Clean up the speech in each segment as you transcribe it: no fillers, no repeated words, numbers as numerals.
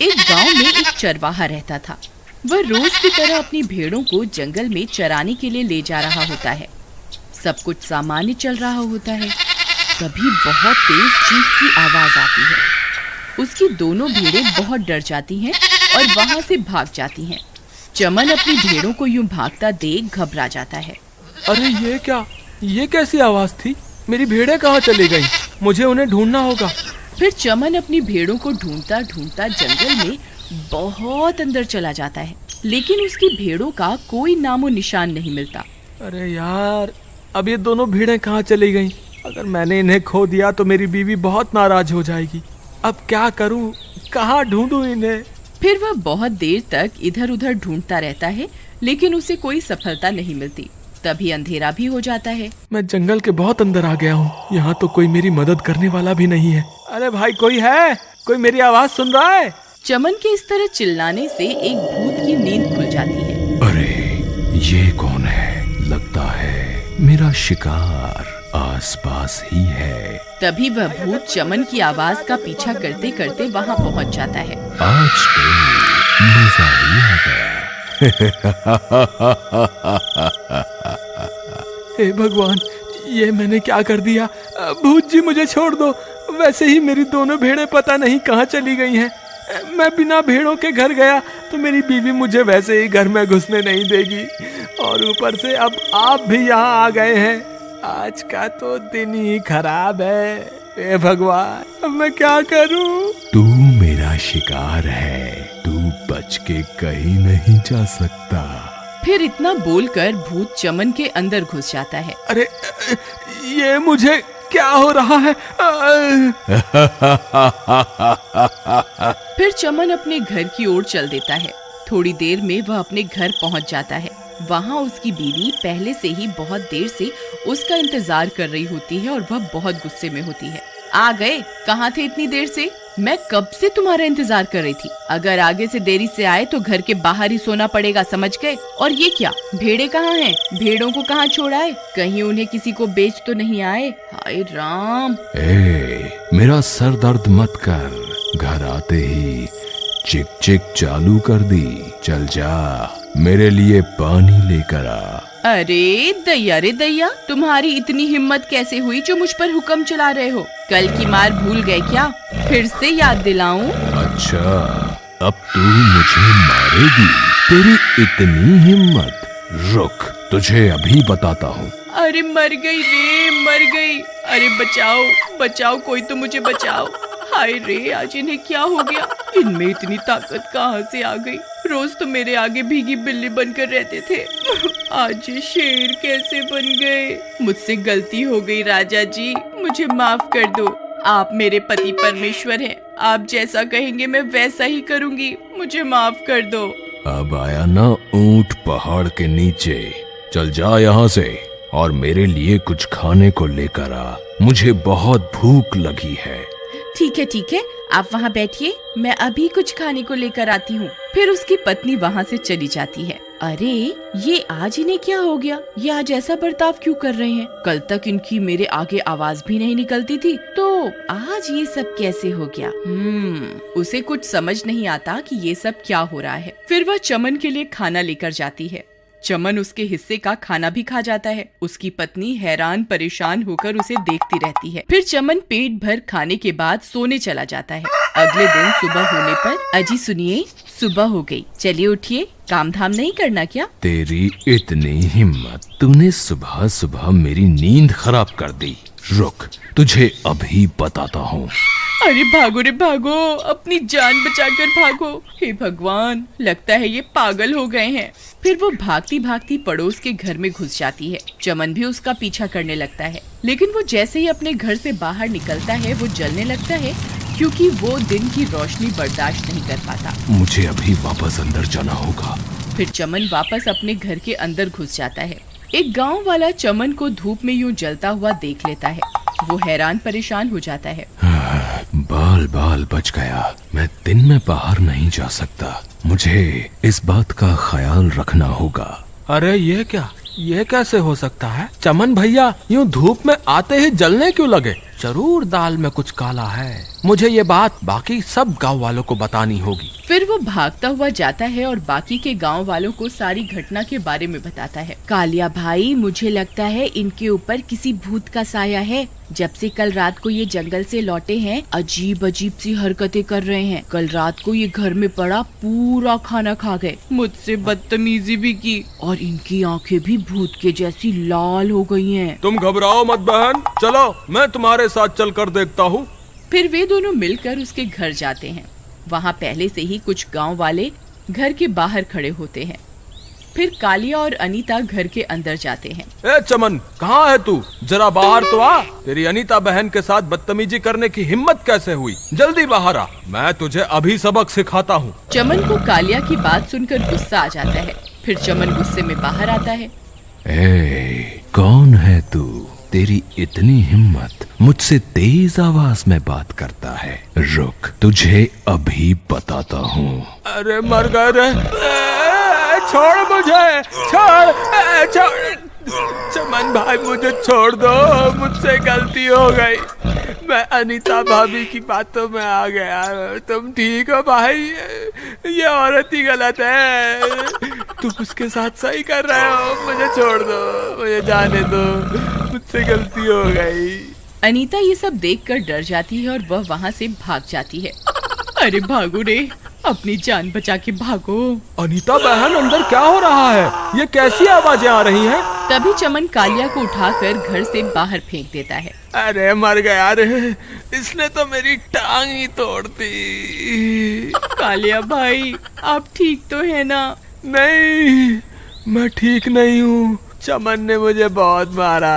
एक गांव में एक चरवाहा रहता था। वह रोज की तरह अपनी भेड़ों को जंगल में चराने के लिए ले जा रहा होता है। सब कुछ सामान्य चल रहा होता है, तभी बहुत तेज चीख की आवाज आती है। उसकी दोनों भेड़ें बहुत डर जाती हैं और वहां से भाग जाती हैं। चमन अपनी भेड़ों को यूं भागता देख घबरा जाता है। अरे ये क्या, ये कैसी आवाज थी? मेरी भेड़ें कहाँ चली गई? मुझे उन्हें ढूंढना होगा। फिर चमन अपनी भेड़ों को ढूंढता ढूंढता जंगल में बहुत अंदर चला जाता है, लेकिन उसकी भेड़ों का कोई नामो निशान नहीं मिलता। अरे यार, अब ये दोनों भेड़ें कहाँ चली गईं? अगर मैंने इन्हें खो दिया तो मेरी बीवी बहुत नाराज हो जाएगी। अब क्या करूं? कहाँ ढूंढूं इन्हें? फिर वह बहुत देर तक इधर उधर ढूंढता रहता है, लेकिन उसे कोई सफलता नहीं मिलती। तभी अंधेरा भी हो जाता है। मैं जंगल के बहुत अंदर आ गया हूँ। यहाँ तो कोई मेरी मदद करने वाला भी नहीं है। अरे भाई, कोई है? कोई मेरी आवाज सुन रहा है? चमन के इस तरह चिल्लाने से एक भूत की नींद खुल जाती है। अरे ये कौन है? लगता है मेरा शिकार आसपास ही है। तभी वह भूत चमन की आवाज का पीछा करते करते वहाँ पहुँच जाता है। आज तो मजा ही आ गया। हे भगवान, ये मैंने क्या कर दिया? भूत जी मुझे छोड़ दो। वैसे ही मेरी दोनों भेड़ें पता नहीं कहाँ चली गई हैं। मैं बिना भेड़ों के घर गया तो मेरी बीवी मुझे वैसे ही घर में घुसने नहीं देगी, और ऊपर से अब आप भी यहाँ आ गए हैं। आज का तो दिन ही खराब है। हे भगवान, अब मैं क्या करूं? तू मेरा शिकार है, तू बच के कहीं नहीं जा सकता। फिर इतना बोलकर भूत चमन के अंदर घुस जाता है। अरे ये मुझे क्या हो रहा है? फिर चमन अपने घर की ओर चल देता है। थोड़ी देर में वह अपने घर पहुंच जाता है। वहाँ उसकी बीवी पहले से ही बहुत देर से उसका इंतजार कर रही होती है और वह बहुत गुस्से में होती है। आ गए? कहाँ थे इतनी देर से? मैं कब से तुम्हारा इंतजार कर रही थी। अगर आगे से देरी से आए तो घर के बाहर ही सोना पड़ेगा, समझ गए? और ये क्या, भेड़े कहाँ हैं? भेड़ों को कहाँ छोड़ा है? कहीं उन्हें किसी को बेच तो नहीं आए? हाय राम! मेरा सर दर्द मत कर। घर आते ही चिक चिक चालू कर दी। चल जा, मेरे लिए पानी लेकर आ। अरे दैया रे दैया, तुम्हारी इतनी हिम्मत कैसे हुई जो मुझ पर हुक्म चला रहे हो? कल की मार भूल गए क्या? फिर से याद दिलाऊं? अच्छा, अब तू मुझे मारेगी? तेरी इतनी हिम्मत? रुक, तुझे अभी बताता हूँ। अरे मर गई रे, मर गई। अरे बचाओ बचाओ, कोई तो मुझे बचाओ। हाय रे, आज इन्हें क्या हो गया? इनमें इतनी ताकत कहाँ से आ गई? रोज तो मेरे आगे भीगी बिल्ली बनकर रहते थे, आज ये शेर कैसे बन गए? मुझसे गलती हो गई राजा जी, मुझे माफ कर दो। आप मेरे पति परमेश्वर हैं, आप जैसा कहेंगे मैं वैसा ही करूंगी, मुझे माफ कर दो। अब आया ना ऊंट पहाड़ के नीचे। चल जा यहाँ से और मेरे लिए कुछ खाने को लेकर आ। मुझे बहुत भूख लगी है। ठीक है, आप वहाँ बैठिए, मैं अभी कुछ खाने को लेकर आती हूँ। फिर उसकी पत्नी वहाँ से चली जाती है। अरे ये आज इन्हें क्या हो गया? ये आज ऐसा बर्ताव क्यों कर रहे हैं? कल तक इनकी मेरे आगे आवाज भी नहीं निकलती थी, तो आज ये सब कैसे हो गया? उसे कुछ समझ नहीं आता कि ये सब क्या हो रहा है। फिर वह चमन के लिए खाना लेकर जाती है। चमन उसके हिस्से का खाना भी खा जाता है। उसकी पत्नी हैरान परेशान होकर उसे देखती रहती है। फिर चमन पेट भर खाने के बाद सोने चला जाता है। अगले दिन सुबह होने पर, अजी सुनिए, सुबह हो गई, चलिए उठिए, काम धाम नहीं करना क्या? तेरी इतनी हिम्मत, तूने सुबह सुबह मेरी नींद खराब कर दी। रुक, तुझे अभी बताता हूँ। अरे भागो रे भागो, अपनी जान बचाकर भागो। हे भगवान, लगता है ये पागल हो गए हैं। फिर वो भागती भागती पड़ोस के घर में घुस जाती है। चमन भी उसका पीछा करने लगता है, लेकिन वो जैसे ही अपने घर से बाहर निकलता है वो जलने लगता है, क्योंकि वो दिन की रोशनी बर्दाश्त नहीं कर पाता। मुझे अभी वापस अंदर जाना होगा। फिर चमन वापस अपने घर के अंदर घुस जाता है। एक गांव वाला चमन को धूप में यूं जलता हुआ देख लेता है। वो हैरान परेशान हो जाता है। बाल बाल बच गया। मैं दिन में बाहर नहीं जा सकता। मुझे इस बात का ख्याल रखना होगा। अरे ये क्या, ये कैसे हो सकता है? चमन भैया यूं धूप में आते ही जलने क्यों लगे? जरूर दाल में कुछ काला है। मुझे ये बात बाकी सब गांव वालों को बतानी होगी। फिर वो भागता हुआ जाता है और बाकी के गांव वालों को सारी घटना के बारे में बताता है। कालिया भाई, मुझे लगता है इनके ऊपर किसी भूत का साया है। जब से कल रात को ये जंगल से लौटे हैं, अजीब अजीब सी हरकतें कर रहे हैं। कल रात को ये घर में पड़ा पूरा खाना खा गए, मुझसे बदतमीजी भी की और इनकी आंखें भी भूत के जैसी लाल हो गई हैं। तुम घबराओ मत बहन, चलो मैं तुम्हारे साथ चलकर देखता हूँ। फिर वे दोनों मिलकर उसके घर जाते हैं। वहाँ पहले से ही कुछ गांव वाले घर के बाहर खड़े होते हैं। फिर कालिया और अनीता घर के अंदर जाते हैं। ए चमन, कहाँ है तू? जरा बाहर तो आ। तेरी अनीता बहन के साथ बदतमीजी करने की हिम्मत कैसे हुई? जल्दी बाहर आ, मैं तुझे अभी सबक सिखाता हूँ। चमन को कालिया की बात सुनकर गुस्सा आ जाता है। फिर चमन गुस्से में बाहर आता है। ए, कौन है तू? तेरी इतनी हिम्मत, मुझसे तेज आवाज में बात करता है। रुक, तुझे अभी बताता हूँ। अरे मर गए रे, छोड़ मुझे, छोड़। चमन भाई, मुझे छोड़ दो, मुझसे गलती हो गई। मैं अनीता भाभी की बातों में आ गया। तुम ठीक हो भाई? ये औरत ही गलत है, तुम उसके साथ सही कर रहे हो। मुझे छोड़ दो, मुझे जाने दो, मुझसे गलती हो गई। अनीता ये सब देखकर डर जाती है और वह वहाँ से भाग जाती है। अरे भागो रे, अपनी जान बचा के भागो। अनीता बहन, अंदर क्या हो रहा है? ये कैसी आवाजें आ रही हैं? तभी चमन कालिया को उठाकर घर से बाहर फेंक देता है। अरे मर गया रे, इसने तो मेरी टांग ही तोड़ दी। कालिया भाई, आप ठीक तो है ना? नहीं, मैं ठीक नहीं हूँ। चमन ने मुझे बहुत मारा,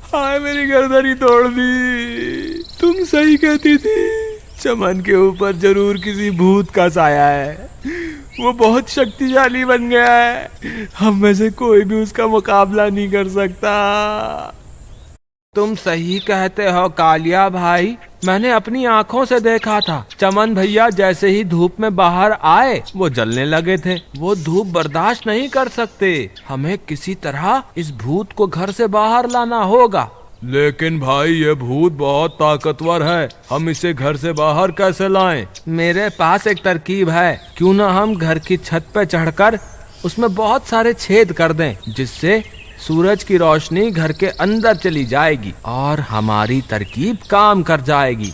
हाय मेरी गर्दन ही तोड़ दी। तुम सही कहती थी, चमन के ऊपर जरूर किसी भूत का साया है। वो बहुत शक्तिशाली बन गया है, हम में से कोई भी उसका मुकाबला नहीं कर सकता। तुम सही कहते हो कालिया भाई, मैंने अपनी आंखों से देखा था। चमन भैया जैसे ही धूप में बाहर आए, वो जलने लगे थे। वो धूप बर्दाश्त नहीं कर सकते। हमें किसी तरह इस भूत को घर से बाहर लाना होगा। लेकिन भाई, ये भूत बहुत ताकतवर है, हम इसे घर से बाहर कैसे लाएं? मेरे पास एक तरकीब है। क्यों ना हम घर की छत पे चढ़कर उसमें बहुत सारे छेद कर दें, जिससे सूरज की रोशनी घर के अंदर चली जाएगी और हमारी तरकीब काम कर जाएगी।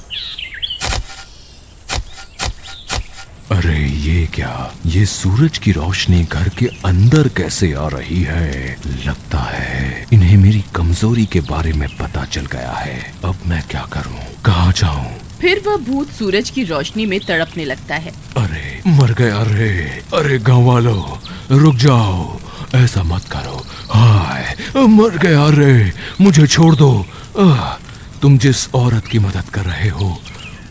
अरे ये क्या? ये सूरज की रोशनी घर के अंदर कैसे आ रही है? लगता है इन्हें मेरी कमजोरी के बारे में पता चल गया है। अब मैं क्या करूं? कहाँ जाऊं? फिर वह भूत सूरज की रोशनी में तड़पने लगता है। अरे मर गया रे! अरे गाँव वालों, रुक जाओ, ऐसा मत करो। हाय, मर गया रे, मुझे छोड़ दो। तुम जिस औरत की मदद कर रहे हो,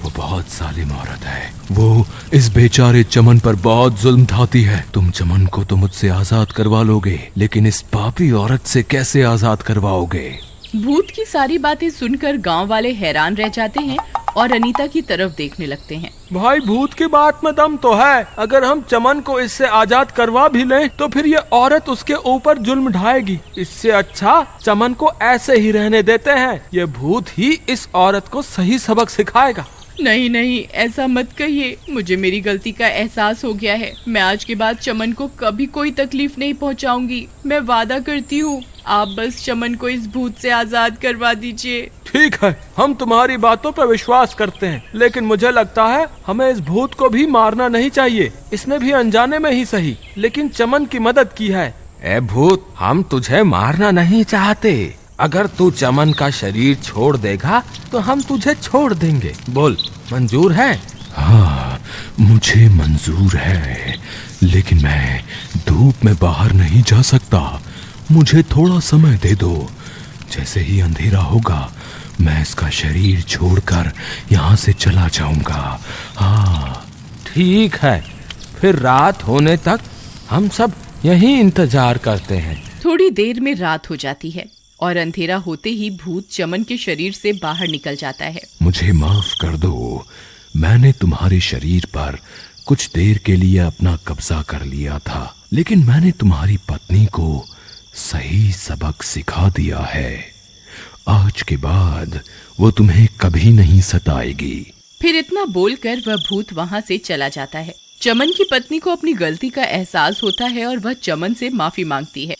वो बहुत जालिम औरत है। वो इस बेचारे चमन पर बहुत जुल्म ढाती है। तुम चमन को तो मुझसे आजाद करवा लोगे, लेकिन इस पापी औरत से कैसे आजाद करवाओगे? भूत की सारी बातें सुनकर गांव वाले हैरान रह जाते हैं और अनीता की तरफ देखने लगते हैं। भाई, भूत की बात में दम तो है। अगर हम चमन को इससे आजाद करवा भी लें, तो फिर ये औरत उसके ऊपर जुल्म ढाएगी। इससे अच्छा चमन को ऐसे ही रहने देते हैं। ये भूत ही इस औरत को सही सबक सिखाएगा। नहीं नहीं, ऐसा मत कहिए। मुझे मेरी गलती का एहसास हो गया है। मैं आज के बाद चमन को कभी कोई तकलीफ नहीं पहुंचाऊंगी। मैं वादा करती हूँ, आप बस चमन को इस भूत से आजाद करवा दीजिए। ठीक है, हम तुम्हारी बातों पर विश्वास करते हैं, लेकिन मुझे लगता है हमें इस भूत को भी मारना नहीं चाहिए। इसने भी अनजाने में ही सही, लेकिन चमन की मदद की है। ए भूत, हम तुझे मारना नहीं चाहते। अगर तू चमन का शरीर छोड़ देगा तो हम तुझे छोड़ देंगे। बोल, मंजूर है? हाँ, मुझे मंजूर है, लेकिन मैं धूप में बाहर नहीं जा सकता। मुझे थोड़ा समय दे दो। जैसे ही अंधेरा होगा, मैं इसका शरीर छोड़कर यहाँ से चला जाऊंगा। हाँ ठीक है, फिर रात होने तक हम सब यहीं इंतजार करते हैं। थोड़ी देर में रात हो जाती है और अंधेरा होते ही भूत चमन के शरीर से बाहर निकल जाता है। मुझे माफ कर दो, मैंने तुम्हारे शरीर पर कुछ देर के लिए अपना कब्जा कर लिया था, लेकिन मैंने तुम्हारी पत्नी को सही सबक सिखा दिया है। आज के बाद वो तुम्हें कभी नहीं सताएगी। फिर इतना बोलकर वह भूत वहाँ से चला जाता है। चमन की पत्नी को अपनी गलती का एहसास होता है और वह चमन से माफी मांगती है।